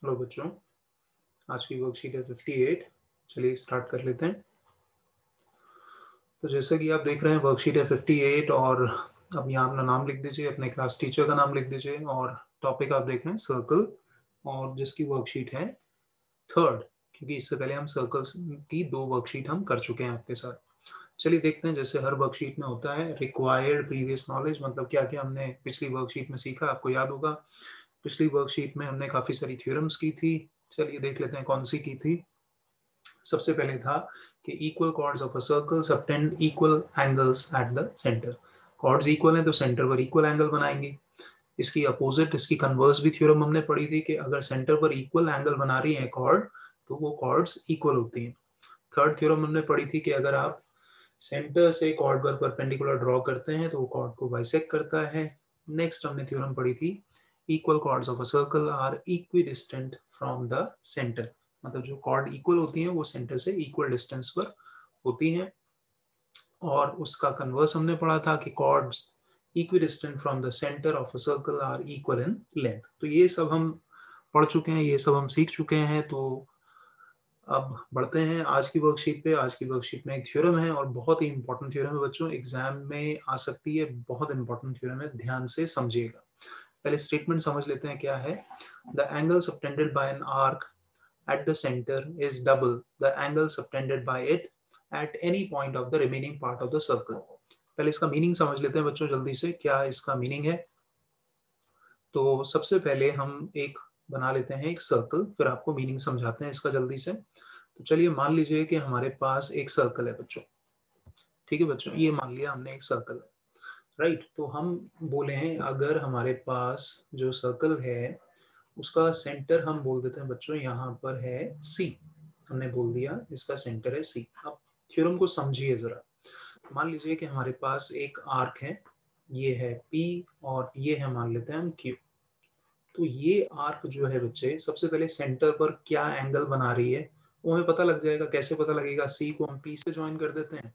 Hello बच्चों, आज की वर्कशीट है 58। चलिए स्टार्ट कर लेते हैं। तो जैसा कि आप देख रहे हैं वर्कशीट है 58 और अब यहाँ अपना नाम लिख दीजिए, अपने क्लास टीचर का नाम लिख दीजिए और टॉपिक आप देख रहे हैं सर्कल और जिसकी वर्कशीट है थर्ड, क्योंकि इससे पहले हम सर्कल्स की 2 वर्कशीट हम कर चुके हैं आपके साथ। चलिए देखते हैं, जैसे हर वर्कशीट में होता है रिक्वायर्ड प्रीवियस नॉलेज, मतलब क्या क्या हमने पिछली वर्कशीट में सीखा। आपको याद होगा पिछली वर्कशीट में हमने काफी सारी थ्योरम्स की थी। चलिए देख लेते हैं कौन सी की थी। सबसे पहले था कि equal chords of a circle subtend equal angles at the centre. Chords equal हैं तो सेंटर पर इक्वल एंगल बनाएंगे। इसकी अपोजिट, इसकी कन्वर्स भी थ्योरम हमने पढ़ी थी कि अगर सेंटर पर इक्वल एंगल बना रही है कॉर्ड तो वो कॉर्ड्स इक्वल होती हैं। थर्ड थ्योरम हमने पढ़ी थी कि अगर आप सेंटर से कॉर्ड पर परपेंडिकुलर ड्रॉ करते हैं तो वो कॉर्ड को बाइसेक्ट करता है। नेक्स्ट हमने थ्योरम पढ़ी थी equal chords of a circle are equidistant from the centre, मतलब जो कॉर्ड इक्वल होती हैं वो सेंटर से इक्वल डिस्टेंस पर होती हैं। और उसका कन्वर्स हमने पढ़ा था कि chords equidistant from the centre of a circle are equal in length. तो ये सब हम पढ़ चुके हैं, ये सब हम सीख चुके हैं। तो अब बढ़ते हैं आज की वर्कशीट पे। आज की वर्कशीट में एक थ्योरम है और बहुत ही इंपॉर्टेंट थ्योरम है बच्चों, एग्जाम में आ सकती है, बहुत इंपॉर्टेंट थ्योरम है, ध्यान से समझिएगा। पहले स्टेटमेंट समझ लेते हैं क्या है। The angle subtended bye an arc at the center is double the angle subtended by it at any point of the remaining part of the circle। पहले इसका मीनिंग समझ लेते हैं बच्चों जल्दी से, क्या इसका मीनिंग है। तो सबसे पहले हम एक बना लेते हैं एक सर्कल, फिर आपको मीनिंग समझाते हैं इसका जल्दी से। तो चलिए मान लीजिए कि हमारे पास एक सर्कल है बच्चों। ठीक है बच्चों, ये मान लिया हमने एक सर्कल है, राइट। तो हम बोले हैं अगर हमारे पास जो सर्कल है उसका सेंटर हम बोल देते हैं बच्चों, यहाँ पर है सी। हमने बोल दिया इसका सेंटर है सी। अब थ्योरम को समझिए जरा। मान लीजिए कि हमारे पास एक आर्क है, ये है पी और ये है मान लेते हैं हम क्यू। तो ये आर्क जो है बच्चे, सबसे पहले सेंटर पर क्या एंगल बना रही है वो हमें पता लग जाएगा। कैसे पता लगेगा? सी को हम पी से ज्वाइन कर देते हैं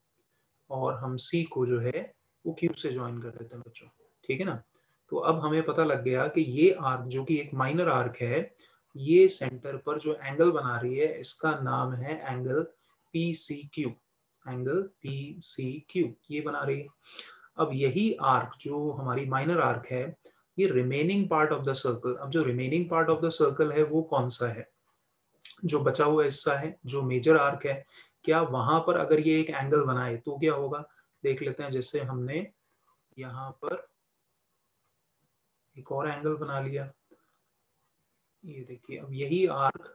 और हम सी को जो है वो क्यू से ज्वाइन कर देते हैं बच्चों, ठीक है ना। तो अब हमें पता लग गया कि ये आर्क जो कि एक माइनर आर्क है, ये सेंटर पर जो एंगल बना रही है इसका नाम है angle P C Q. Angle P C Q ये बना रही है। अब यही आर्क जो हमारी माइनर आर्क है, ये remaining part of the circle. अब जो remaining part of the circle है वो कौन सा है? जो बचा हुआ हिस्सा है, जो मेजर आर्क है, क्या वहां पर अगर ये एक एंगल बनाए तो क्या होगा? देख लेते हैं। जैसे हमने यहाँ पर एक और एंगल बना लिया, ये देखिए। अब यही आर्क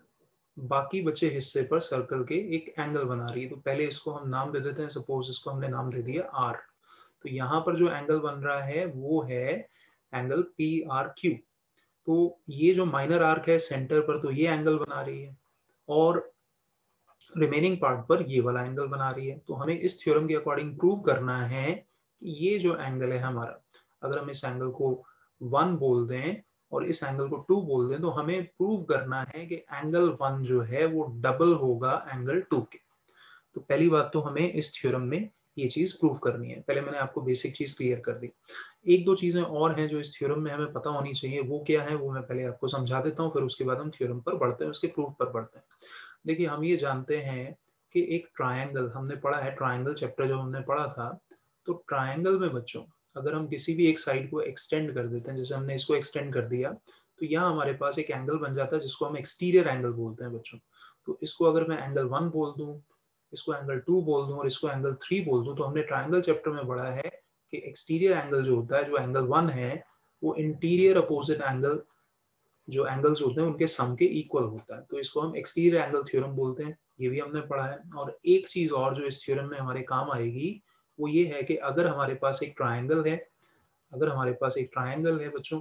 बाकी बचे हिस्से पर सर्कल के एक एंगल बना रही है। तो पहले इसको हम नाम दे देते हैं, सपोज इसको हमने नाम दे दिया आर। तो यहाँ पर जो एंगल बन रहा है वो है एंगल पी आर क्यू। तो ये जो माइनर आर्क है सेंटर पर, तो ये एंगल बना रही है और रिमेनिंग पार्ट पर ये वाला एंगल बना रही है। तो हमें इस थ्योरम के अकॉर्डिंग प्रूव करना है कि ये जो एंगल है हमारा, अगर हम इस एंगल को 1 बोल दें और इस एंगल को 2 बोल दें, तो हमें प्रूव करना है कि एंगल 1 जो है वो डबल होगा एंगल 2 के। तो पहली बात तो हमें इस थ्योरम में ये चीज प्रूव करनी है। पहले मैंने आपको बेसिक चीज क्लियर कर दी। एक दो चीजें और हैं जो इस थ्योरम में हमें पता होनी चाहिए, वो क्या है वो मैं पहले आपको समझा देता हूँ, फिर उसके बाद हम थ्योरम पर बढ़ते हैं, उसके प्रूफ पर बढ़ते हैं। देखिए हम ये जानते हैं कि एक ट्रायंगल, हमने पढ़ा है ट्रायंगल चैप्टर जब हमने पढ़ा था, तो ट्रायंगल में बच्चों अगर हम किसी भी एक साइड को एक्सटेंड कर देते हैं, जैसे हमने इसको एक्सटेंड कर दिया, तो यहाँ हमारे पास एक एंगल बन जाता है जिसको हम एक्सटीरियर एंगल बोलते हैं बच्चों। तो इसको अगर मैं एंगल 1 बोल दूं, इसको एंगल 2 बोल दूं और इसको एंगल 3 बोल दूं, तो हमने ट्रायंगल चैप्टर में पढ़ा है कि एक्सटीरियर एंगल जो होता है, जो एंगल 1 है, वो इंटीरियर अपोजिट एंगल जो एंगल्स होते हैं उनके सम के इक्वल होता है। तो इसको हम एक्सटीरियर एंगल थ्योरम बोलते हैं, ये भी हमने पढ़ा है। और एक चीज और जो इस थ्योरम में हमारे काम आएगी वो ये है कि अगर हमारे पास एक ट्रायंगल है, अगर हमारे पास एक ट्रायंगल है बच्चों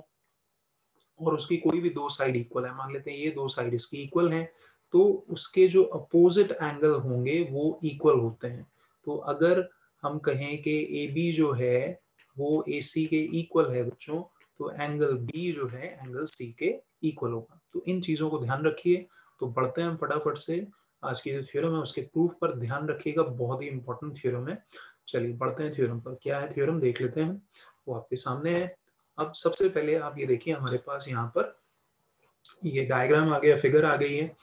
और उसकी कोई भी 2 साइड इक्वल है, मान लेते हैं ये 2 साइड इसकी इक्वल हैं, तो उसके जो अपोजिट एंगल होंगे वो इक्वल होते हैं। तो अगर हम कहें कि ए बी जो है वो ए सी के इक्वल है बच्चों, तो एंगल बी जो है एंगल सी के इक्वल होगा। तो इन चीजों को ध्यान रखिए। तो बढ़ते हैं हम फटाफट से आज की जो थ्योरम है उसके प्रूफ पर ध्यान रखिएगा, बहुत ही इंपॉर्टेंट थ्योरम है। चलिए बढ़ते हैं थ्योरम पर। क्या है थ्योरम देख लेते हैं, वो आपके सामने है। अब सबसे पहले आप ये देखिए, हमारे पास यहाँ पर ये डायग्राम आ गया, फिगर आ गई है।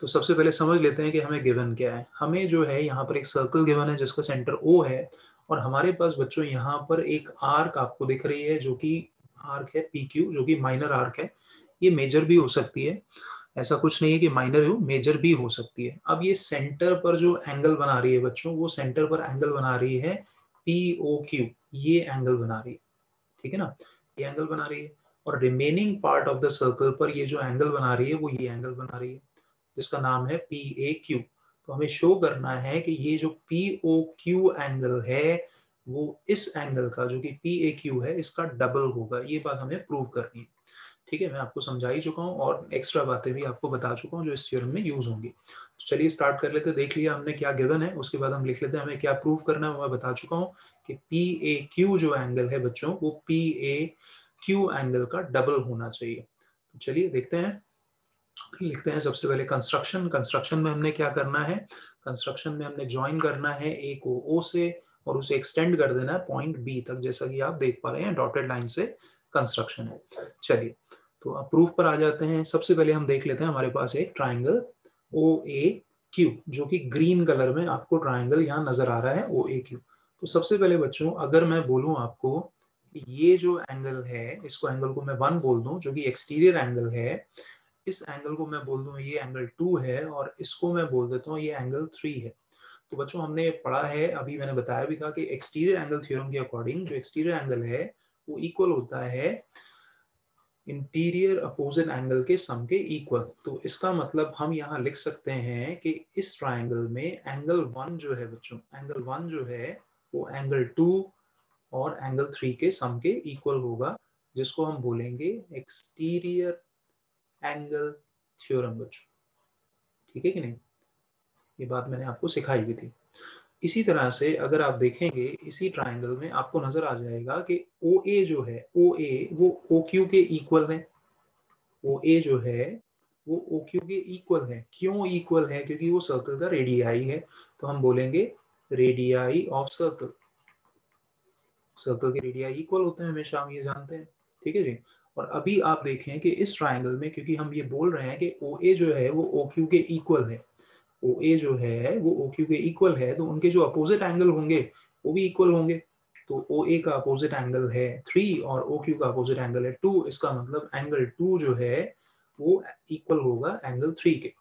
तो सबसे पहले समझ लेते हैं कि हमें गिवन क्या है। हमें जो है यहाँ पर एक सर्कल गिवन है जिसका सेंटर O है, और हमारे पास बच्चों यहाँ पर एक आर्क आपको दिख रही है जो कि आर्क है PQ, जो कि माइनर आर्क है। ये मेजर भी हो सकती है, ऐसा कुछ नहीं है कि माइनर हो, मेजर भी हो सकती है। अब ये सेंटर पर जो एंगल बना रही है बच्चों, वो सेंटर पर एंगल बना रही है POQ, ये एंगल बना रही है, ठीक है ना, ये एंगल बना रही है। और remaining part of the circle पर ये जो एंगल बना रही है वो ये एंगल बना रही है, जिसका नाम है PAQ। तो हमें शो करना है कि ये जो POQ एंगल है वो इस एंगल का, जो कि PAQ है, इसका डबल होगा। ये बात हमें प्रूव करनी है, ठीक है। मैं आपको समझा ही चुका हूँ और एक्स्ट्रा बातें भी आपको बता चुका हूँ जो इस थ्योरम में यूज होंगी। तो चलिए स्टार्ट कर लेते हैं। देख लिया हमने क्या गिवन है, उसके बाद हम लिख लेते हैं हमें क्या प्रूव करना है। मैं बता चुका हूँ कि PAQ जो एंगल है बच्चों, वो PAQ एंगल का डबल होना चाहिए। तो चलिए देखते हैं, लिखते हैं सबसे पहले कंस्ट्रक्शन। कंस्ट्रक्शन में हमने क्या करना है, कंस्ट्रक्शन में हमने ज्वाइन करना है ए को O से और उसे एक्सटेंड कर देना है पॉइंट B तक, जैसा कि आप देख पा रहे हैं डॉटेड लाइन से कंस्ट्रक्शन है। चलिए तो अब प्रूफ पर आ जाते हैं। सबसे पहले हम देख लेते हैं, हमारे पास एक ट्राइंगल OAQ, जो कि ग्रीन कलर में आपको ट्राइंगल यहाँ नजर आ रहा है OAQ। तो सबसे पहले बच्चों अगर मैं बोलूं आपको ये जो एंगल है, इसको एंगल को मैं 1 बोल दूं, जो कि एक्सटीरियर एंगल है, इस एंगल को मैं बोल दूं ये एंगल 2 है, और इसको मैं बोल देता हूँ ये एंगल 3 है। तो बच्चों हमने पढ़ा है, अभी मैंने बताया भी था कि एक्सटीरियर एंगल थ्योरम के अकॉर्डिंग जो एक्सटीरियर एंगल है वो इक्वल होता है इंटीरियर अपोजिट एंगल के सम के इक्वल। तो इसका मतलब हम यहाँ लिख सकते हैं कि इस ट्राइंगल में एंगल 1 जो है बच्चों, एंगल 1 जो है वो एंगल 2 और एंगल 3 के सम के इक्वल होगा, जिसको हम बोलेंगे एक्सटीरियर एंगल थ्योरम बच्चों, ठीक है कि नहीं। ये बात मैंने आपको सिखाई भी थी। इसी तरह से अगर आप देखेंगे इसी ट्राइंगल में आपको नजर आ जाएगा कि OA जो है, OA वो OQ के इक्वल है। OA जो है वो OQ के इक्वल है। क्यों इक्वल है? क्योंकि वो सर्कल का रेडियाई है। तो हम बोलेंगे रेडियाई ऑफ सर्कल। सर्कल के रेडियाई इक्वल होते हैं हमेशा, हम ये जानते हैं, ठीक है जी। और अभी आप देखें कि इस ट्राइंगल में, क्योंकि हम ये बोल रहे हैं कि OA जो है वो OQ के इक्वल है, OA जो है वो OQ के इक्वल है, तो उनके जो अपोजिट एंगल होंगे वो भी इक्वल होंगे। तो OA का अपोजिट एंगल है 3 और OQ का अपोजिट एंगल है 2। इसका मतलब एंगल 2 जो है वो इक्वल होगा एंगल 3 के।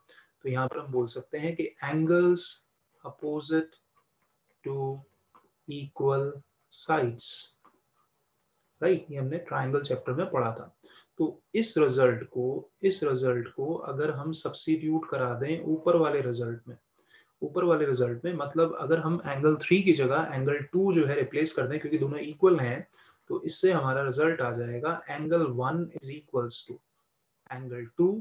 तो यहाँ पर हम बोल सकते हैं कि angles opposite to equal sides, right. ये हमने ट्राइंगल चैप्टर में पढ़ा था। तो इस रिजल्ट को अगर हम सब्स्टिट्यूट करा दें ऊपर वाले रिजल्ट में, ऊपर वाले रिजल्ट में, मतलब अगर हम एंगल 3 की जगह एंगल 2 जो है रिप्लेस कर दें, क्योंकि दोनों इक्वल हैं, तो इससे हमारा रिजल्ट आ जाएगा angle 1 is equals to angle 2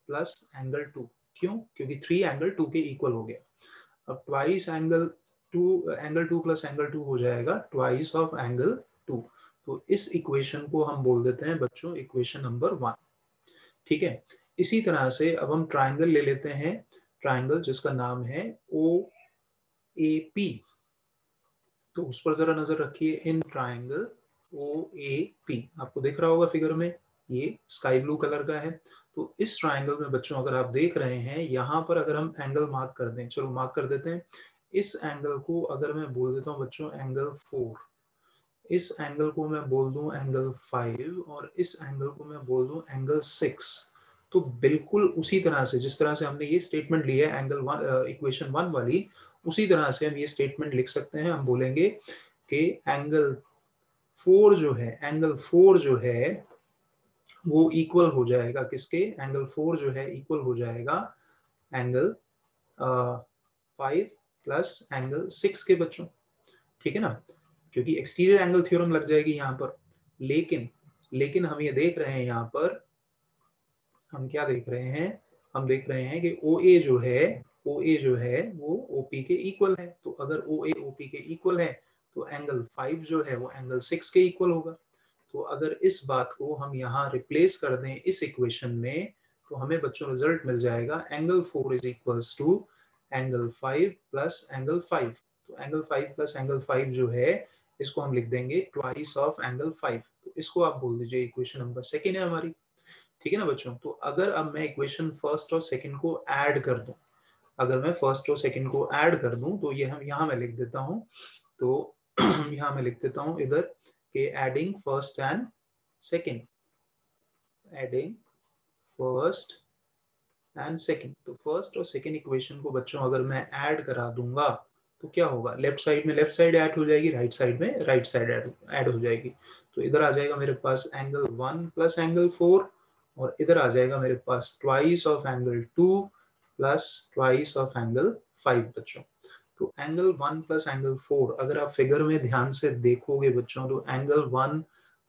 plus angle 2। क्यों? क्योंकि 3 एंगल 2 के इक्वल हो गया। अब twice angle 2, angle 2 plus angle 2 हो जाएगा ट्वाइस ऑफ एंगल 2। तो इस इक्वेशन को हम बोल देते हैं बच्चों इक्वेशन नंबर 1, ठीक है। इसी तरह से अब हम ट्राइंगल ले लेते हैं, ट्राइंगल जिसका नाम है OAP। तो उस पर जरा नजर रखिए। इन ट्राइंगल OAP आपको दिख रहा होगा फिगर में, ये स्काई ब्लू कलर का है। तो इस ट्राइंगल में बच्चों अगर आप देख रहे हैं, यहाँ पर अगर हम एंगल मार्क कर दें, चलो मार्क कर देते हैं। इस एंगल को अगर मैं बोल देता हूँ बच्चों एंगल 4, इस एंगल को मैं बोल दूं एंगल 5, और इस एंगल को मैं बोल दूं एंगल 6। तो बिल्कुल उसी तरह से जिस तरह से हमने ये स्टेटमेंट ली है एंगल 1 इक्वेशन 1 वाली, उसी तरह से हम ये स्टेटमेंट लिख सकते हैं। हम बोलेंगे कि एंगल 4 जो है, एंगल 4 जो है वो इक्वल हो जाएगा किसके, एंगल 4 जो है इक्वल हो जाएगा एंगल 5 प्लस एंगल 6 के बच्चों, ठीक है ना। क्योंकि एक्सटीरियर एंगल थ्योरम लग जाएगी यहाँ पर। लेकिन हम ये देख रहे हैं यहाँ पर, हम क्या देख रहे हैं, हम देख रहे हैं कि OA जो है वो OP के इक्वल है। तो अगर OA OP के इक्वल है तो एंगल 5 जो है वो एंगल 6 के इक्वल होगा। तो अगर इस बात को हम यहाँ रिप्लेस कर दें इस इक्वेशन में, तो हमें बच्चों रिजल्ट मिल जाएगा angle 4 is equals to angle 5 plus angle 5। तो एंगल 5 प्लस एंगल 5 जो है इसको हम लिख देंगे ट्वाइस ऑफ एंगल 5। तो इसको आप बोल दीजिए इक्वेशन नंबर 2 है हमारी, ठीक है ना बच्चों। तो अगर अब मैं इक्वेशन फर्स्ट और सेकंड को ऐड कर दूं, अगर मैं फर्स्ट और सेकंड को ऐड कर दूं तो ये हम यहाँ मैं लिख देता हूँ, तो यहाँ मैं लिख देता हूँ इधर के adding first and second, adding first and second. तो फर्स्ट और सेकंड इक्वेशन को बच्चों अगर मैं ऐड करा दूंगा तो क्या होगा, लेफ्ट साइड में लेफ्ट साइड ऐड हो जाएगी, राइट साइड में राइट साइड ऐड हो जाएगी। तो इधर आ जाएगा मेरे पास एंगल 1 प्लस एंगल 4, और इधर आ जाएगा मेरे पास twice of angle 2 plus twice of angle 5 बच्चों। तो एंगल 1 प्लस एंगल 4 अगर आप फिगर में ध्यान से देखोगे बच्चों, तो एंगल 1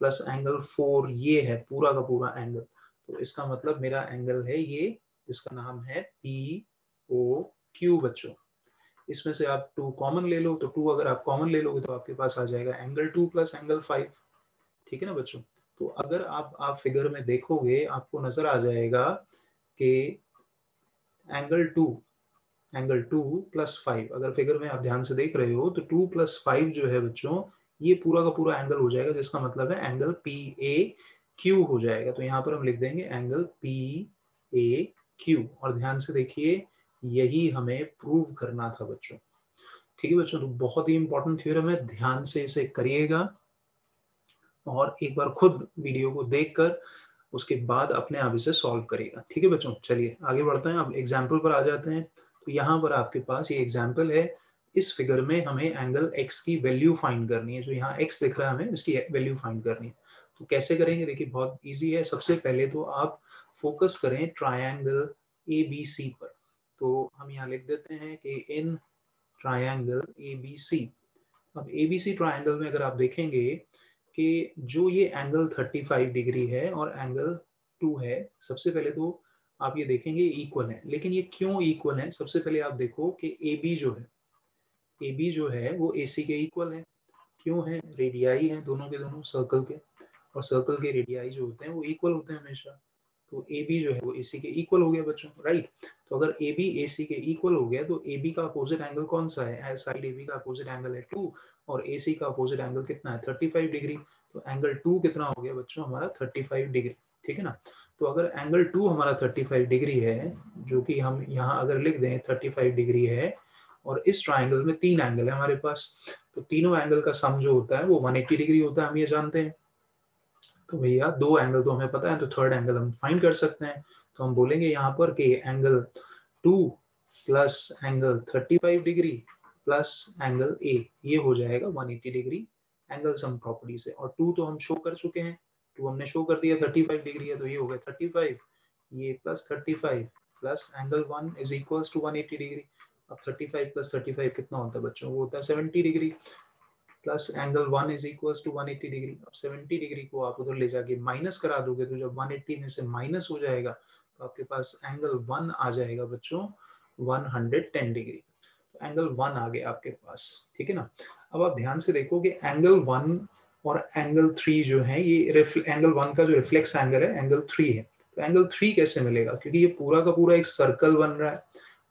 प्लस एंगल 4 ये है पूरा का पूरा एंगल। तो इसका मतलब मेरा एंगल है ये, जिसका नाम है POQ बच्चों। इसमें से आप 2 कॉमन ले लो, तो 2 अगर आप कॉमन ले लोगे तो आपके पास आ जाएगा एंगल 2 प्लस एंगल 5। ठीक है ना बच्चों। तो अगर आप फिगर में देखोगे आपको नजर आ जाएगा कि एंगल 2 प्लस 5, अगर फिगर में आप ध्यान से देख रहे हो तो 2 प्लस 5 जो है बच्चों, ये पूरा का पूरा एंगल हो जाएगा, जिसका मतलब है एंगल PAQ हो जाएगा। तो यहाँ पर हम लिख देंगे एंगल PAQ, और ध्यान से देखिए यही हमें प्रूव करना था बच्चों। ठीक है बच्चों, तो बहुत ही इंपॉर्टेंट थ्योरम है, ध्यान से इसे करिएगा और एक बार खुद वीडियो को देखकर उसके बाद अपने आप इसे सॉल्व करिएगा। ठीक है बच्चों, चलिए आगे बढ़ते हैं, अब एग्जाम्पल पर आ जाते हैं। तो यहाँ पर आपके पास ये एग्जाम्पल है, इस फिगर में हमें एंगल x की वैल्यू फाइंड करनी है, जो यहाँ x दिख रहा है हमें इसकी वैल्यू फाइंड करनी है। तो कैसे करेंगे, देखिए बहुत इजी है। सबसे पहले तो आप फोकस करें ट्रायंगल ABC पर। तो हम यहाँ लिख देते हैं कि इन ट्रायंगल ABC, अब ABC ट्रायंगल में अगर आप देखेंगे कि जो ये एंगल 35 डिग्री है और एंगल 2 है, सबसे पहले तो आप ये देखेंगे इक्वल है। लेकिन ये क्यों इक्वल है, सबसे पहले आप देखो कि AB जो है वो AC के इक्वल है। क्यों है, रेडियाई है दोनों के दोनों सर्कल के, और सर्कल के रेडियाई जो होते हैं वो इक्वल होते हैं हमेशा। तो AB जो है वो AC के इक्वल हो गया बच्चों, राइट। तो अगर AB AC के इक्वल हो गया तो AB का अपोजिट एंगल कौन सा है, साइड AB का अपोजिट एंगल है 2, और AC का अपोजिट एंगल कितना है 35 डिग्री। तो एंगल 2 कितना हो गया बच्चों हमारा 35 डिग्री। ठीक है ना। तो अगर एंगल 2 हमारा 35 डिग्री है, जो कि हम यहाँ अगर लिख दें 35 डिग्री है, और इस ट्राइंगल में 3 एंगल है हमारे पास, तो तीनों एंगल का सम जो होता है वो 180 डिग्री होता है, हम ये जानते हैं। तो भैया 2 एंगल तो हमें पता है, तो थर्ड एंगल हम फाइंड कर सकते हैं। तो हम बोलेंगे यहाँ पर कि angle 2 plus angle 35 degree plus angle A, ये हो जाएगा 180 डिग्री एंगल सम प्रॉपर्टी से। और 2 तो हम शो कर चुके हैं, 2 हमने शो कर दिया 35 डिग्री है, तो ये हो गया 35, ये plus 35 plus angle 1 is equals to 180 degree. अब 35 प्लस 35 कितना होता है बच्चों, वो होता है 70 degree, plus angle 1 is equals to 180 degree. अब 70 डिग्री को आप उधर ले जाके माइनस करा दोगे, तो जब 180 में से माइनस हो जाएगा तो आपके पास एंगल 1 आ जाएगा बच्चों 110 डिग्री। तो एंगल 1 आ गया आपके पास। ठीक है ना। अब आप ध्यान से देखो कि एंगल 1 और एंगल 3 जो है, ये एंगल 1 का जो रिफ्लेक्स एंगल है एंगल 3 है। तो एंगल 3 कैसे मिलेगा, क्योंकि ये पूरा का पूरा एक सर्कल बन रहा है,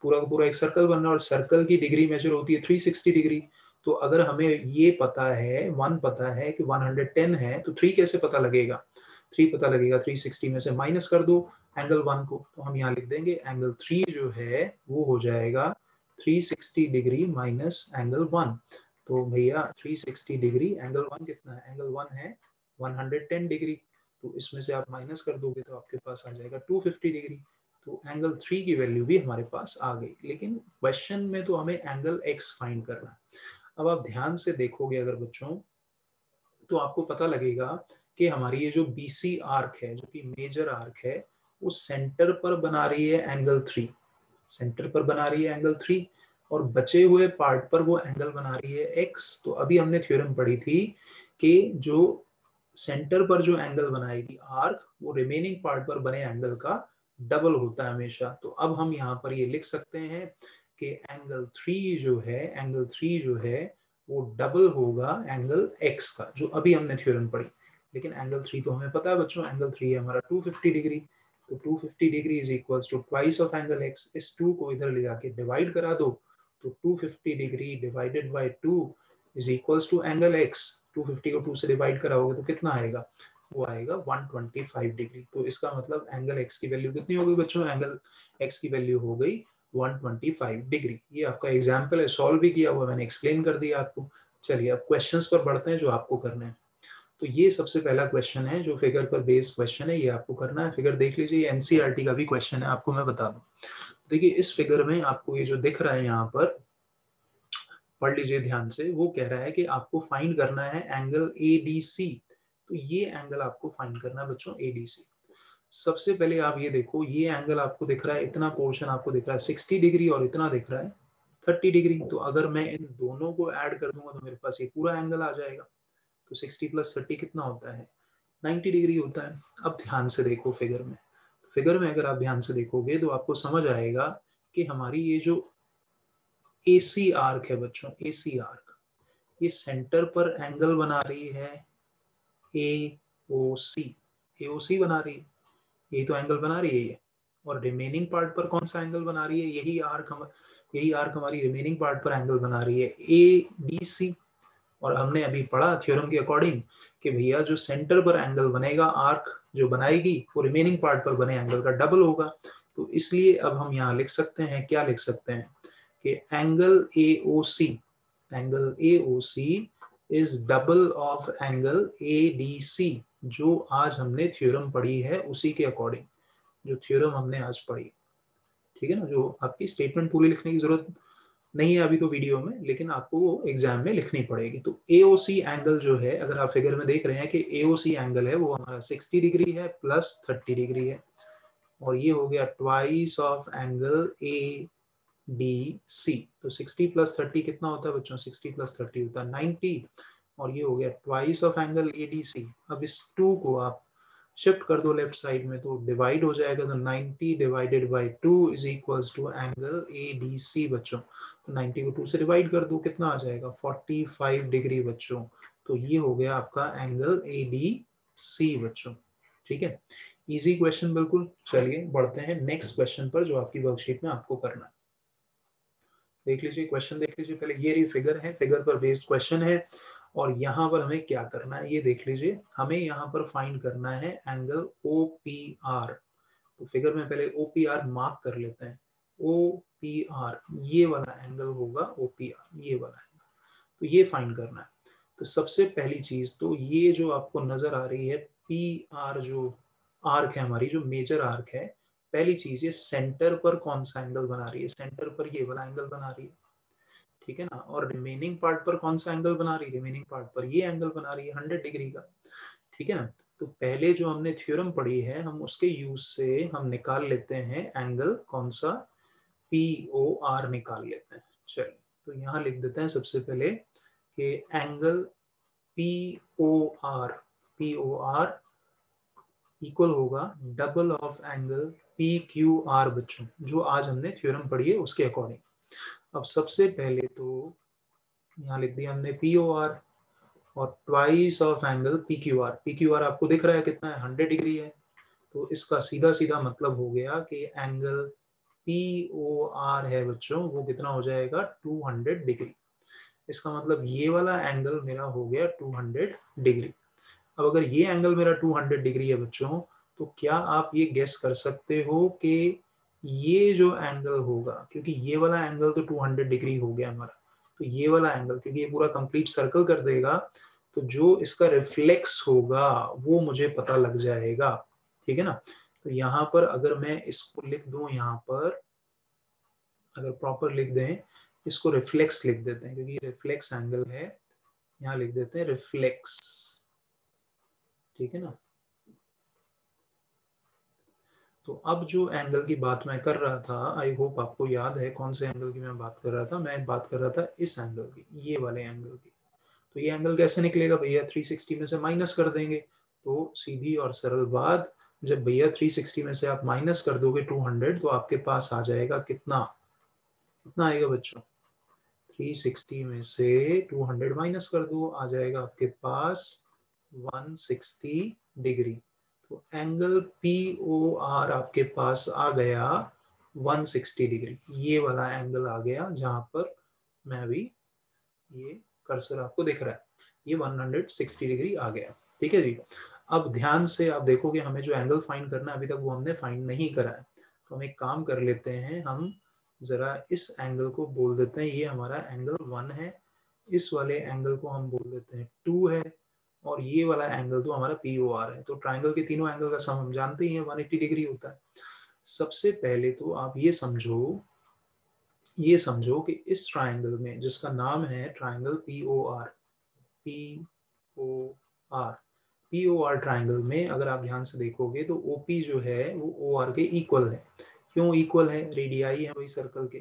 पूरा का पूरा एक सर्कल बन रहा है, और सर्कल की डिग्री मेजर होती है 360 डिग्री। तो अगर हमें ये पता है 1 पता है कि 110 है, तो 3 कैसे पता लगेगा, 3 पता लगेगा 360 में से माइनस कर दो एंगल 1 को। तो हम यहाँ लिख देंगे एंगल 3 जो है वो हो जाएगा 360 डिग्री माइनस एंगल 1। तो भैया 360 डिग्री, एंगल 1 कितना है, एंगल 1 है 110 डिग्री। तो इसमें से आप माइनस कर दोगे तो आपके पास आ जाएगा 250 डिग्री। तो एंगल 3 की वैल्यू भी हमारे पास आ गई। लेकिन क्वेश्चन में तो हमें एंगल x फाइंड करना है। अब आप ध्यान से देखोगे अगर बच्चों, तो आपको पता लगेगा कि हमारी ये जो BC आर्क है, जो कि मेजर आर्क है, वो सेंटर पर बना रही है एंगल 3, सेंटर पर बना रही है एंगल 3, और बचे हुए पार्ट पर वो एंगल बना रही है x। तो अभी हमने थ्योरम पढ़ी थी कि जो सेंटर पर जो एंगल बनाएगी आर्क, वो रिमेनिंग पार्ट पर बने एंगल का डबल होता है हमेशा। तो अब हम यहाँ पर ये लिख सकते हैं कि एंगल 3 जो है, एंगल 3 जो है वो डबल होगा एंगल x का, जो अभी हमने थ्योरम पढ़ी। लेकिन एंगल 3 तो हमें पता है बच्चों, एंगल 3 है हमारा 250 डिग्री। तो 250 degree is equals to twice of angle x। इस 2 को इधर ले जाके डिवाइड करा दो, तो 250 degree divided by 2 is equals to angle x। 250 को 2 से डिवाइड कराओगे तो कितना आएगा, वो आएगा 125 डिग्री। तो इसका मतलब एंगल एक्स की वैल्यू कितनी हो गई बच्चों? एंगल एक्स की वैल्यू हो गई 125 डिग्री। ये आपका एग्जाम्पल है, सॉल्व भी किया हुआ मैंने, एक्सप्लेन कर दिया आपको। चलिए अब क्वेश्चंस पर बढ़ते हैं जो आपको करने हैं। तो ये सबसे पहला क्वेश्चन है जो फिगर पर बेस्ड क्वेश्चन है, ये आपको करना है। फिगर देख लीजिए, एनसीईआरटी का भी क्वेश्चन है, आपको मैं बता दूं। देखिए इस फिगर में आपको ये जो दिख रहा है यहाँ पर, पढ़ लीजिए ध्यान से। वो कह रहा है कि आपको फाइंड करना है एंगल एडीसी। तो ये एंगल आपको फाइंड करना है बच्चों, एडीसी। सबसे पहले आप ये देखो, ये एंगल आपको दिख रहा है, इतना पोर्शन आपको दिख रहा है 60 डिग्री और इतना दिख रहा है 30 डिग्री। तो अगर मैं इन दोनों को ऐड कर दूंगा तो मेरे पास ये पूरा एंगल आ जाएगा। तो 60 प्लस 30 कितना होता है? 90 डिग्री होता है। अब ध्यान से देखो फिगर में, फिगर में अगर आप ध्यान से देखोगे तो आपको समझ आएगा कि हमारी ये जो एसी आर्क है बच्चों, एसी आर्क, ये सेंटर पर एंगल बना रही है AOC, AOC बना रही है, यही तो एंगल बना रही है ये। और रिमेनिंग पार्ट पर कौन सा एंगल बना रही है? यही आर्क हमारी रिमेनिंग पार्ट पर एंगल बना रही है ADC। और हमने अभी पढ़ा थ्योरम के अकॉर्डिंग कि भैया जो सेंटर पर एंगल बनेगा, आर्क जो बनाएगी, वो रिमेनिंग पार्ट पर बने एंगल का डबल होगा। तो इसलिए अब हम यहाँ लिख सकते हैं, क्या लिख सकते हैं कि angle AOC, angle AOC is double of angle ADC, जो आज हमने थ्योरम पढ़ी है उसी के अकॉर्डिंग, जो थ्योरम हमने आज पढ़ी। ठीक है ना, जो आपकी स्टेटमेंट पूरी लिखने की जरूरत नहीं है अभी तो वीडियो में, लेकिन आपको वो एग्जाम में लिखनी पड़ेगी। तो AOC एंगल जो है, अगर आप फिगर में देख रहे हैं कि AOC एंगल है वो हमारा 60 डिग्री है प्लस 30 डिग्री है, और ये हो गया ट्वाइस ऑफ एंगल ADC। तो 60 प्लस 30 कितना होता है बच्चों? 60 प्लस 30 होता है 90, और ये हो गया ट्वाइस ऑफ एंगल ADC। अब इस 2 को आप शिफ्ट कर दो लेफ्ट साइड में तो डिवाइड हो जाएगा। तो 90 divided by 2 is equals to angle ADC बच्चों। तो 90 को 2 से डिवाइड कर दो, कितना आ जाएगा? 45 डिग्री बच्चों। तो ये हो गया आपका एंगल ADC बच्चों। ठीक है, इजी क्वेश्चन बिल्कुल। चलिए बढ़ते हैं नेक्स्ट क्वेश्चन पर जो आपकी वर्कशीट में आपको करना है। देख लीजिए क्वेश्चन, देख लीजिए पहले। ये रही फिगर है, फिगर पर बेस्ड क्वेश्चन है, और यहाँ पर हमें क्या करना है ये देख लीजिए। हमें यहाँ पर फाइंड करना है एंगल OPR। तो फिगर में पहले OPR मार्क कर लेते हैं। OPR ये वाला एंगल होगा, OPR ये वाला एंगल, तो ये फाइंड करना है। तो सबसे पहली चीज तो ये जो आपको नजर आ रही है PR, जो आर्क है हमारी, जो मेजर आर्क है, पहली चीज ये सेंटर पर कौन सा एंगल बना रही है? सेंटर पर ये वाला एंगल बना रही है, ठीक है ना। और रिमेनिंग पार्ट पर कौन सा एंगल बना रही है? रिमेनिंग पार्ट पर ये एंगल बना रही है 100 डिग्री का, ठीक है ना। तो पहले जो हमने थ्योरम पढ़ी है, हम उसके यूज से हम निकाल लेते हैं एंगल कौन सा? POR निकाल लेते हैं। चलिए तो यहाँ लिख देते हैं सबसे पहले कि एंगल POR इक्वल होगा डबल ऑफ एंगल PQR बच्चों, जो आज हमने थ्योरम पढ़ी है उसके अकॉर्डिंग। अब सबसे पहले तो यहाँ लिख दिया हमने POR और twice of angle PQR। PQR आपको दिख रहा है कितना है? 100 डिग्री है। तो इसका सीधा सीधा मतलब हो गया कि एंगल POR है बच्चों, वो कितना हो जाएगा? 200 डिग्री। इसका मतलब ये वाला एंगल मेरा हो गया 200 डिग्री। अब अगर ये एंगल मेरा 200 डिग्री है बच्चों, तो क्या आप ये गेस कर सकते हो कि ये जो एंगल होगा, क्योंकि ये वाला एंगल तो 200 डिग्री हो गया हमारा, तो ये वाला एंगल, क्योंकि ये पूरा कंप्लीट सर्कल कर देगा, तो जो इसका रिफ्लेक्स होगा वो मुझे पता लग जाएगा, ठीक है ना। तो यहाँ पर अगर मैं इसको लिख दूं, यहाँ पर अगर प्रॉपर लिख दें, इसको रिफ्लेक्स लिख देते हैं, क्योंकि रिफ्लेक्स एंगल है, यहाँ लिख देते हैं रिफ्लेक्स, ठीक है ना। तो अब जो एंगल की बात मैं कर रहा था, आई होप आपको याद है कौन से एंगल की मैं बात कर रहा था। मैं बात कर रहा था इस एंगल की, ये वाले एंगल की। तो ये एंगल कैसे निकलेगा भैया? 360 में से माइनस कर देंगे। तो सीधी और सरल बात, जब भैया 360 में से आप माइनस कर दोगे 200, तो आपके पास आ जाएगा कितना? कितना आएगा बच्चों? 360 में से 200 माइनस कर दो, आ जाएगा आपके पास 160 डिग्री। तो एंगल POR आपके पास आ गया 160 डिग्री। ये वाला एंगल आ गया जहां पर मैं अभी, ये कर्सर आपको दिख रहा है, ये 160 डिग्री आ गया, ठीक है जी। अब ध्यान से आप देखोगे हमें जो एंगल फाइंड करना है अभी तक वो हमने फाइंड नहीं करा है, तो हम एक काम कर लेते हैं, हम जरा इस एंगल को बोल देते हैं ये हमारा एंगल 1 है, इस वाले एंगल को हम बोल देते हैं 2 है, और ये वाला एंगल तो हमारा POR है। तो ट्राइंगल के तीनों एंगल का सम हम जानते ही हैं 180 डिग्री होता है। सबसे पहले तो आप ये समझो कि इस ट्राइंगल में जिसका नाम है ट्राइंगल POR, POR ट्राइंगल में अगर आप ध्यान से देखोगे तो OP जो है वो OR के इक्वल है। क्यों इक्वल है? रेडियाई है वही सर्कल के,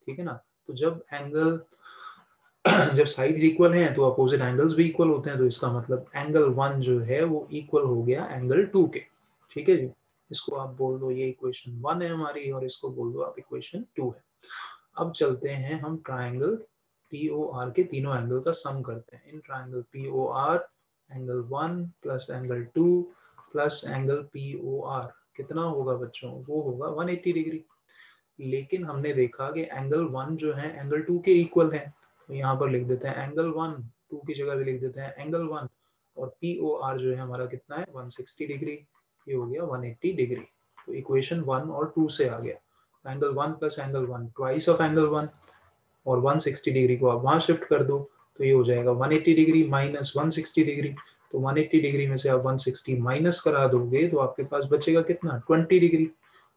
ठीक है ना। तो जब साइड्स इक्वल हैं तो अपोजिट एंगल्स भी इक्वल होते हैं, तो इसका मतलब एंगल 1 जो है वो इक्वल हो गया एंगल 2 के, ठीक है जी। इसको आप बोल दो ये इक्वेशन 1 है हमारी, और इसको बोल दो आप इक्वेशन 2 है। अब चलते हैं हम ट्राइंगल POR के तीनों एंगल का सम करते हैं। In triangle POR angle 1 plus angle 2 plus angle POR कितना होगा बच्चों? वो होगा 180 डिग्री। लेकिन हमने देखा कि एंगल 1 जो है एंगल 2 के इक्वल है, तो यहाँ पर लिख देते हैं एंगल 1, 2 की जगह भी लिख देते हैं एंगल 1, और POR जो है हमारा कितना है 160 डिग्री, ये हो गया 180 डिग्री। तो इक्वेशन 1 और 2 से आ गया angle 1 plus angle 1 twice of angle 1, और 160 डिग्री को आप वहां शिफ्ट कर दो तो ये हो जाएगा 180 डिग्री माइनस 160 डिग्री। तो 180 डिग्री में से आप 160 माइनस करा दोगे तो आपके पास बचेगा कितना? 20 डिग्री।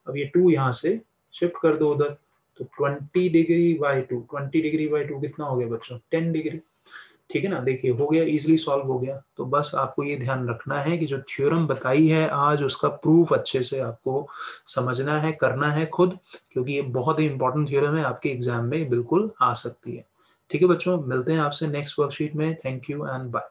अब ये 2 यहाँ से शिफ्ट कर दो उधर, तो 20 डिग्री बाई 2, 20 डिग्री बाई 2 कितना हो गया बच्चों? 10 डिग्री, ठीक है ना। देखिए हो गया, इजीली सॉल्व हो गया। तो बस आपको ये ध्यान रखना है कि जो थ्योरम बताई है आज उसका प्रूफ अच्छे से आपको समझना है, करना है खुद, क्योंकि ये बहुत ही इंपॉर्टेंट थ्योरम है, आपके एग्जाम में बिल्कुल आ सकती है। ठीक है बच्चों, मिलते हैं आपसे नेक्स्ट वर्कशीट में। Thank you and bye.